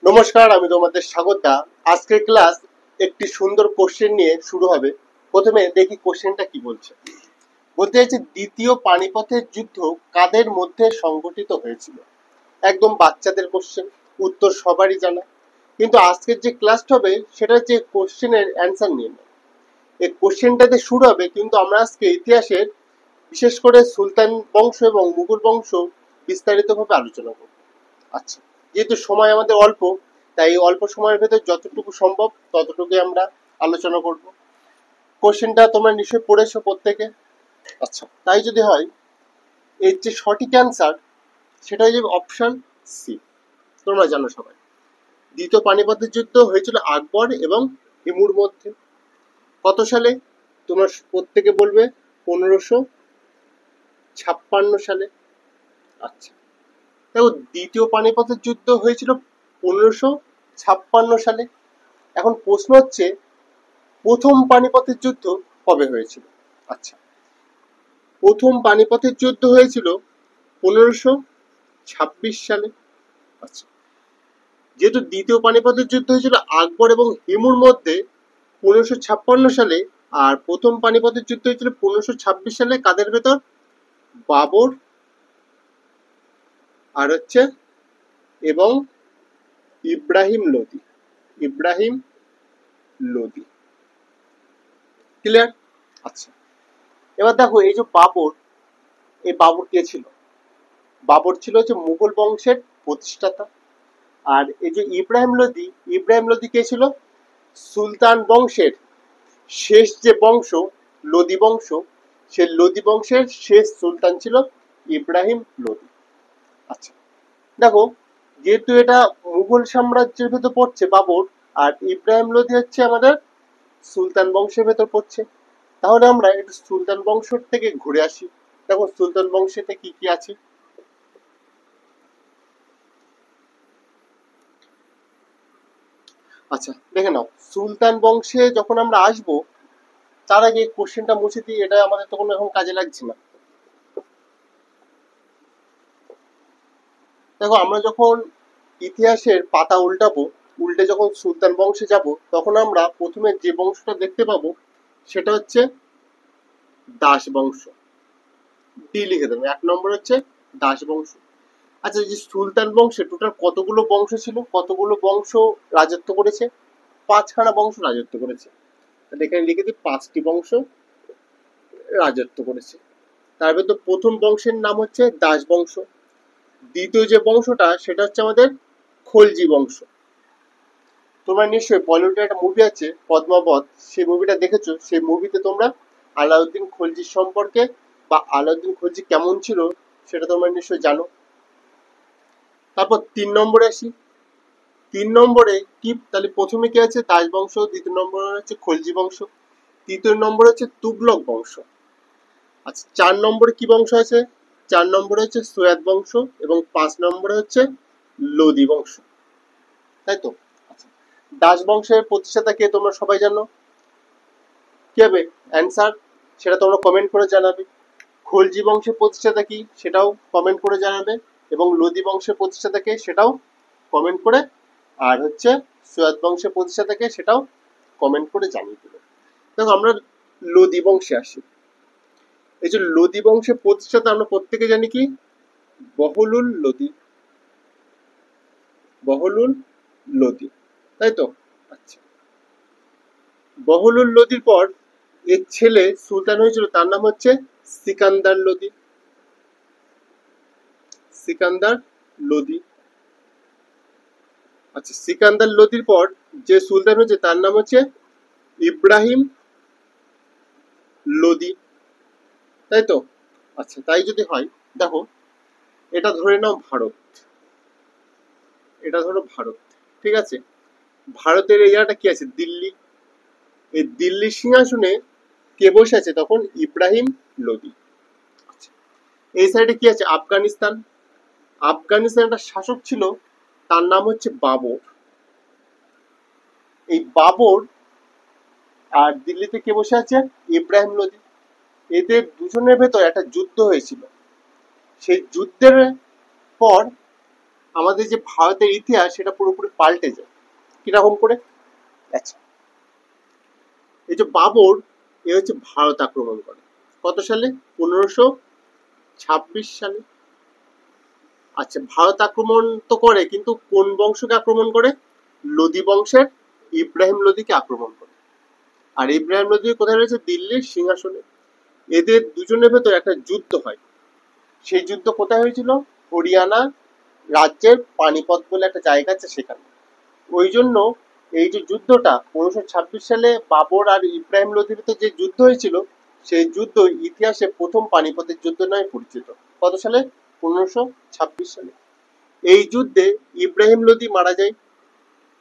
নমস্কার, আমি তোমাদের স্বাগতা। আজকের ক্লাস একটি সুন্দর কোশ্চেন নিয়ে শুরু হবে। প্রথমে দেখি কোশ্চেনটা কি বলছে। বলতে চাইছে, দ্বিতীয় পানিপথের যুদ্ধ কাদের মধ্যে সংগঠিত হয়েছিল। একদম বাচ্চাদের কোশ্চেন, উত্তর সবারই জানা। কিন্তু আজকের যে ক্লাসটা হবে সেটা হচ্ছে কোশ্চেনের অ্যান্সার নিয়ে নেয়। এই কোশ্চেনটাতে শুরু হবে, কিন্তু আমরা আজকে ইতিহাসের বিশেষ করে সুলতান বংশ এবং মুঘল বংশ বিস্তারিতভাবে আলোচনা করব। আচ্ছা, যেহেতু সময় আমাদের অল্প, তাই অল্প সময়ের ভেতর যতটুকু সম্ভব ততটুকুই আমরা আলোচনা করব। কোশ্চেনটা তোমরা নিশ্চয়ই পড়েছো প্রত্যেকে। আচ্ছা, তাই যদি হয়, এর যে সঠিক অ্যান্সার সেটা হয়ে যাবে অপশন সি। তোমরা জানো সবাই, দ্বিতীয় পানিপথের যুদ্ধ হয়েছিল আকবর এবং হিমুর মধ্যে। কত সালে? তোমরা প্রত্যেকে বলবে 1556 সালে। আচ্ছা, দেখো, দ্বিতীয় পানিপথের যুদ্ধ হয়েছিল 1556 সালে। এখন প্রশ্ন হচ্ছে, প্রথম পানিপথের যুদ্ধ কবে হয়েছিল? আচ্ছা, প্রথম পানিপথের যুদ্ধ হয়েছিল 1526 সালে। আচ্ছা, যেহেতু দ্বিতীয় পানিপথের যুদ্ধ হয়েছিল আকবর এবং হিমুর মধ্যে 1556 সালে, আর প্রথম পানিপথের যুদ্ধ হয়েছিল 1526 সালে কাদের ভেতর? বাবর আর হচ্ছে এবং ইব্রাহিম লোদি। ইব্রাহিম লোদি, ক্লিয়ার? আচ্ছা, এবার দেখো, এই যে বাবর, এই বাবর কে ছিল? বাবর ছিল হচ্ছে মুঘল বংশের প্রতিষ্ঠাতা। আর এই যে ইব্রাহিম লোদি, ইব্রাহিম লোদি কে ছিল? সুলতান বংশের শেষ যে বংশ, লোদি বংশ, সেই লোদি বংশের শেষ সুলতান ছিল ইব্রাহিম লোদি। আচ্ছা, দেখো, যেহেতু এটা মুঘল সাম্রাজ্যের ভেতর পড়ছে বাবর, আর ইব্রাহিম লোদি হচ্ছে আমাদের সুলতান বংশের ভেতর পড়ছে, তাহলে আমরা একটু সুলতান বংশ থেকে ঘুরে আসি। দেখো, সুলতান বংশেতে কি কি আছে। আচ্ছা, দেখে নাও, সুলতান বংশে যখন আমরা আসবো, তার আগে কোশ্চেনটা মুছে দিই, এটা আমাদের তো কোনো এখন কাজে লাগছে না। দেখো, আমরা যখন ইতিহাসের পাতা উল্টাবো, উল্টে যখন সুলতান বংশে যাব, তখন আমরা প্রথমে যে বংশটা দেখতে পাবো সেটা হচ্ছে দাস বংশ। ডি লিখে দেবো, 1 নম্বর হচ্ছে দাস বংশ। আচ্ছা, এই যে সুলতান বংশে টোটাল কতগুলো বংশ ছিল, কতগুলো বংশ রাজত্ব করেছে? 5খানা বংশ রাজত্ব করেছে। তাহলে এখানে লিখে দিই 5টি বংশ রাজত্ব করেছে। তার ভেতর প্রথম বংশের নাম হচ্ছে দাস বংশ। দ্বিতীয় যে বংশটা সেটা হচ্ছে আমাদের খলজি বংশ। তোমরা নিশ্চয়ই বলিউডে একটা মুভি আছে পদ্মাবত, সেই মুভিটা দেখেছো। সেই মুভিতে তোমরা আলাউদ্দিন খলজির সম্পর্কে বা আলাউদ্দিন খলজি কেমন ছিল সেটা তোমরা নিশ্চয়ই জানো। তারপর 3 নম্বরে আসি। 3 নম্বরে কি? তাহলে প্রথমে কি আছে? দাস বংশ, দ্বিতীয় নম্বরে হচ্ছে খলজি বংশ, তৃতীয় নম্বরে হচ্ছে তুগলক বংশ। আচ্ছা, 4 নম্বরে কি বংশ আছে? 4 নম্বরে হচ্ছে সৈয়দ বংশ, এবং 5 নম্বরে হচ্ছে লোদি বংশ, তাই তো? আচ্ছা, দাস বংশের প্রতিষ্ঠাতা কে তোমরা সবাই জানো। কি হবে অ্যান্সার সেটা তোমরা কমেন্ট করে জানাবে। খলজি বংশের প্রতিষ্ঠাতা কি সেটাও কমেন্ট করে জানাবে, এবং লোদি বংশের প্রতিষ্ঠাতা কে সেটাও কমেন্ট করে, আর হচ্ছে সৈয়দ বংশের প্রতিষ্ঠাতা কে সেটাও কমেন্ট করে জানিয়ে দেবে। দেখো, আমরা লোদি বংশে আসি। এই যে লোদি বংশের প্রতিষ্ঠাতা আমরা প্রত্যেকে জানি কি? বহলুল লোদি। বহলুল লোদি, তাই তো? আচ্ছা, বহলুল লোদির পর এর ছেলে সুলতান হয়েছিল, তার নাম হচ্ছে সিকান্দার লোদি। সিকান্দার লোদি। আচ্ছা, সিকান্দার লোদির পর যে সুলতান হয়েছে তার নাম হচ্ছে ইব্রাহিম লোদি, তাই তো? আচ্ছা, তাই যদি হয়, দেখো, এটা ধরে নাও ভারত, এটা ধরো ভারত, ঠিক আছে? ভারতের এই জায়গাটা কি আছে? দিল্লি। এই দিল্লির সিংহাসনে কে বসে আছে তখন? ইব্রাহিম লোদি। আচ্ছা, এই সাইডে কি আছে? আফগানিস্তান। আফগানিস্তানের একটা শাসক ছিল, তার নাম হচ্ছে বাবর। এই বাবর আর দিল্লিতে কে বসে আছে? ইব্রাহিম লোদি। এদের দুজনের ভেতর একটা যুদ্ধ হয়েছিল। সেই যুদ্ধের পর আমাদের যে ভারতের ইতিহাস সেটা পুরোপুরি পাল্টে যায়। কিরকম করে? আচ্ছা, এই যে বাবর, এ হচ্ছে ভারত আক্রমণ করে কত সালে? 1526 সালে। আচ্ছা, ভারত আক্রমণ তো করে, কিন্তু কোন বংশকে আক্রমণ করে? লোদি বংশের ইব্রাহিম লোদিকে আক্রমণ করে। আর ইব্রাহিম লোদি কোথায় রয়েছে? দিল্লির সিংহাসনে। এদের দুজনের ভেতর একটা যুদ্ধ হয়। সেই যুদ্ধ কোথায় হয়েছিল? হরিয়ানা রাজ্যের পানিপথ বলে একটা জায়গা আছে সেখানে। ওই জন্য এই যে যুদ্ধটা 1526 সালে বাবর আর ইব্রাহিম লোদির ভিতরে যে যুদ্ধ হয়েছিল, সেই যুদ্ধ ইতিহাসে প্রথম পানিপথের যুদ্ধ নামে পরিচিত। কত সালে? 1526 সালে। এই যুদ্ধে ইব্রাহিম লোদি মারা যায়।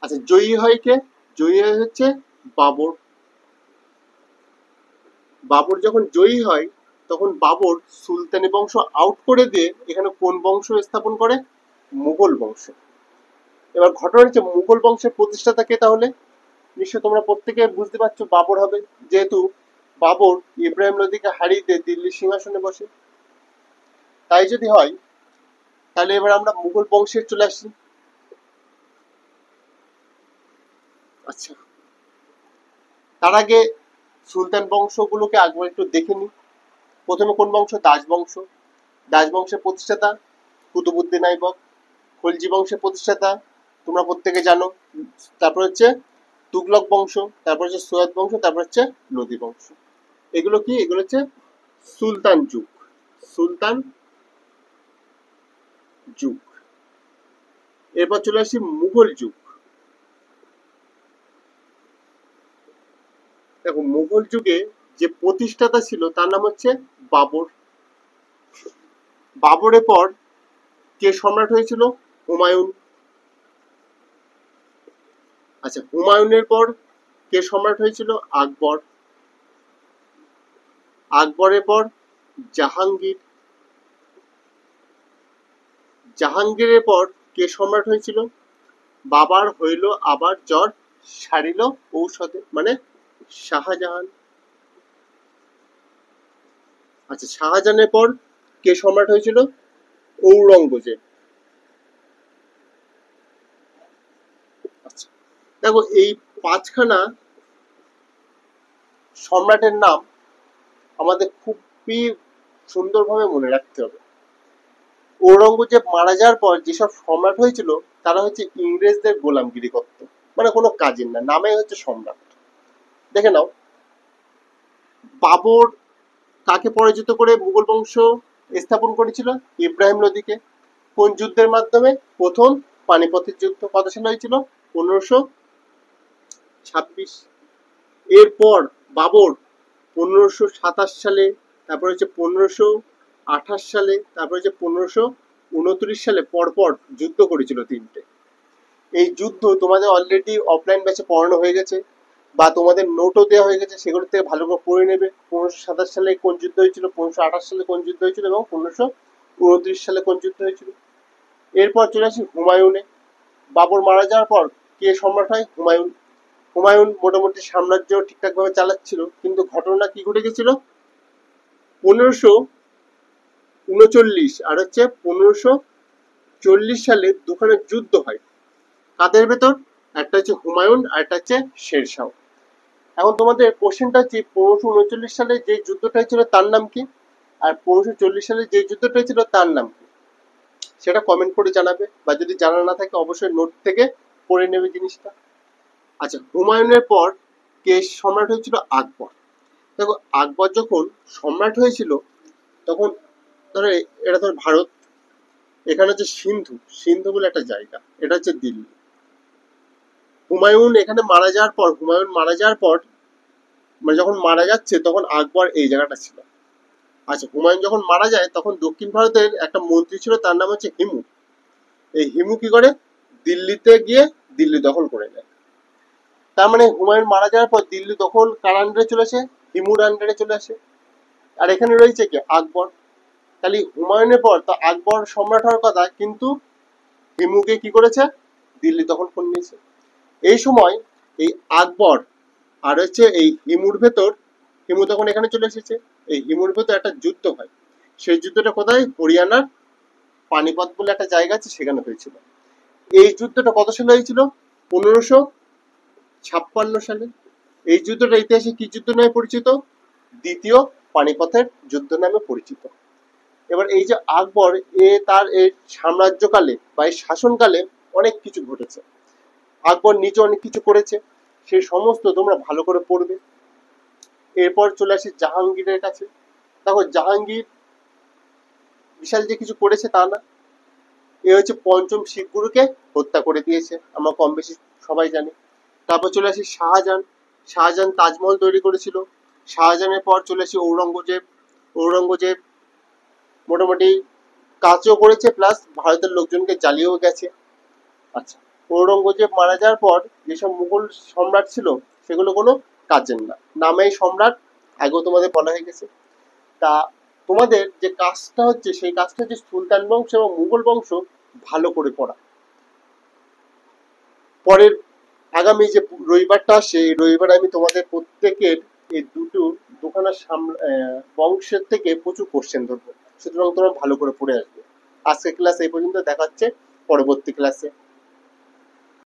আচ্ছা, জয়ী হয় কে? জয়ী হচ্ছে বাবর। বাবর যখন জয়ী হয় তখন বাবর সুলতানি বংশ আউট করে দিয়ে এখানে কোন বংশ স্থাপন করে? মুঘল বংশ। এবার ঘটনা হচ্ছে, মুঘল বংশের প্রতিষ্ঠাতা কে তাহলে? নিশ্চয় তোমরা প্রত্যেকে বুঝতে পারছো বাবর হবে, যেহেতু বাবর ইব্রাহিম লোদিকে হারিয়ে দিয়ে দিল্লির সিংহাসনে বসে। তাই যদি হয় তাহলে এবার আমরা মুঘল বংশে চলে আসি। আচ্ছা, তার আগে সুলতান বংশগুলোকে একবার একটু দেখে নিই। প্রথমে কোন বংশ? দাস বংশ। দাস বংশের প্রতিষ্ঠাতা কুতুবউদ্দিন আইবক। খলজি বংশের প্রতিষ্ঠাতা তোমরা প্রত্যেকে জানো। তারপর হচ্ছে তুগলক বংশ, তারপর হচ্ছে সৈয়দ বংশ, তারপর হচ্ছে লোদি বংশ। এগুলো কি? এগুলো হচ্ছে সুলতান যুগ। সুলতান যুগ। এরপর চলে আসি মুঘল যুগ। দেখো, মুঘল যুগে যে প্রতিষ্ঠাতা ছিল তার নাম হচ্ছে বাবর। বাবরের পর কে সম্রাট হয়েছিল? হুমায়ুন। আচ্ছা, হুমায়ুনের পর কে সম্রাট হয়েছিল? আকবর। আকবরের পর জাহাঙ্গীর। জাহাঙ্গীরের পর কে সম্রাট হয়েছিল? বাবার হইল আবার জ্বর সারিল ঔষধে, মানে শাহজাহান। আচ্ছা, শাহজাহানের পর কে সম্রাট হয়েছিল? ঔরঙ্গজেব। আচ্ছা, দেখো এই পাঁচখানা সম্রাটের নাম আমাদের খুবই সুন্দরভাবে মনে রাখতে হবে। ঔরঙ্গজেব মারা যাওয়ার পর যেসব সম্রাট হয়েছিল তারা হচ্ছে ইংরেজদের গোলামগিরি করত, মানে কোনো কাজের না, নামে হচ্ছে সম্রাট। দেখে নাও, বাবর কাকে পরাজিত করে মুঘল বংশ স্থাপন করেছিল? ইব্রাহিম লোদিকে। কোন যুদ্ধের মাধ্যমে? প্রথম পানিপথের যুদ্ধ। কত সালে হয়েছিল? 1526। এরপর বাবর 1527 সালে, তারপর হচ্ছে 1528 সালে, তারপর হচ্ছে 1529 সালে পরপর যুদ্ধ করেছিল তিনটে। এই যুদ্ধ তোমাদের অলরেডি অফলাইন ব্যাচে পড়ানো হয়ে গেছে, বা তোমাদের নোটও দেওয়া হয়ে গেছে, সেগুলো থেকে ভালো করে পড়ে নেবে। 1527 সালে কোন যুদ্ধ হয়েছিল, 1528 সালে কোন যুদ্ধ হয়েছিল, এবং 1529 সালে কোন যুদ্ধ হয়েছিল। এরপর চলে আসি হুমায়ুনে। বাবর মারা যাওয়ার পর কে সম্রাট হয়? হুমায়ুন। হুমায়ুন মোটামুটি সাম্রাজ্য ঠিকঠাক ভাবে চালাচ্ছিল, কিন্তু ঘটনা কি ঘটে গেছিল? 1539 আর হচ্ছে 1540 সালে দুখানে যুদ্ধ হয়। কাদের ভেতর? একটা হচ্ছে হুমায়ুন আর একটা হচ্ছে শেরশাহ। এখন তোমাদের কোশ্চেনটা হচ্ছে 1539 সালে যে যুদ্ধটা হয়েছিল তার নাম কি, আর 1540 সালে যে যুদ্ধটা হয়েছিল তার নাম কি, সেটা কমেন্ট করে জানাবে, বা যদি জানা না থাকে অবশ্যই নোট থেকে পড়ে নেবে জিনিসটা। আচ্ছা, হুমায়ুনের পর কে সম্রাট হয়েছিল? আকবর। দেখো, আকবর যখন সম্রাট হয়েছিল তখন ধরো এটা ধর ভারত, এখানে হচ্ছে সিন্ধু, সিন্ধু বলে একটা জায়গা, এটা হচ্ছে দিল্লি। হুমায়ুন এখানে মারা যাওয়ার পর, হুমায়ুন মারা যাওয়ার পর মানে যখন মারা যাচ্ছে তখন আকবর এই জায়গাটা ছিল। আচ্ছা, হুমায়ুন যখন মারা যায় তখন দক্ষিণ ভারতের একটা মন্ত্রী ছিল, তার নাম হচ্ছে হিমু। এই হিমু কি করে? দিল্লিতে গিয়ে দিল্লি দখল করে নেয়। তার মানে হুমায়ুন মারা যাওয়ার পর দিল্লি দখল কার আন্ডারে চলে আসে? হিমুর আন্ডারে চলে আসে। আর এখানে রয়েছে কি? আকবর। তাহলে হুমায়ুনের পর তো আকবর সম্রাট হওয়ার কথা, কিন্তু হিমুকে কি করেছে? দিল্লি দখল করে নিয়েছে। এই সময় এই আকবর আর হচ্ছে এই হিমুর ভেতর, হিমু তখন এখানে চলে এসেছে, এই হিমুর ভেতর একটা যুদ্ধ হয়। সেই যুদ্ধটা কোথায়? হরিয়ানার পানিপথ বলে একটা জায়গা আছে, সেখানে হয়েছিল। এই যুদ্ধটা কত সালে হয়েছিল? 1556 সালে। এই যুদ্ধটা ইতিহাসে কি যুদ্ধ নামে পরিচিত? দ্বিতীয় পানিপথের যুদ্ধ নামে পরিচিত। এবার এই যে আকবর, তার এই সাম্রাজ্যকালে বা এই শাসনকালে অনেক কিছু ঘটেছে। আকবর নিজে অনেক কিছু করেছে, সেই সমস্ত তোমরা ভালো করে পড়বে। এরপর চলে আসি জাহাঙ্গীরের কাছে। দেখো, জাহাঙ্গীর বিশাল যে কিছু করেছে তা না, এ হচ্ছে পঞ্চম শিখ গুরুকে হত্যা করে দিয়েছে, আমরা কম বেশি সবাই জানি। তারপর চলে আসি শাহজাহান। শাহজাহান তাজমহল তৈরি করেছিল। শাহজাহানের পর চলে আসি ঔরঙ্গজেব। ঔরঙ্গজেব মোটামুটি কাজও করেছে, প্লাস ভারতের লোকজনকে জ্বালিয়েও গেছে। আচ্ছা, ঔরঙ্গজেব মারা যাওয়ার পর যেসব মুঘল সম্রাট ছিল সেগুলো কোনো কাজের না, নামেই সম্রাট, আগেও তোমাদের বলা হয়ে গেছে। তা তোমাদের যে কাজটা হচ্ছে, সেই কাজটা হচ্ছে সুলতান বংশ এবং মুঘল বংশ ভালো করে পড়া। পরের আগামী যে রবিবারটা আসে, এই রবিবার আমি তোমাদের প্রত্যেকের এই দুখানা বংশের থেকে প্রচুর কোশ্চেন ধরবো, সুতরাং তোমরা ভালো করে পড়ে আসবে। আজকের ক্লাস এই পর্যন্ত, দেখা হচ্ছে পরবর্তী ক্লাসে।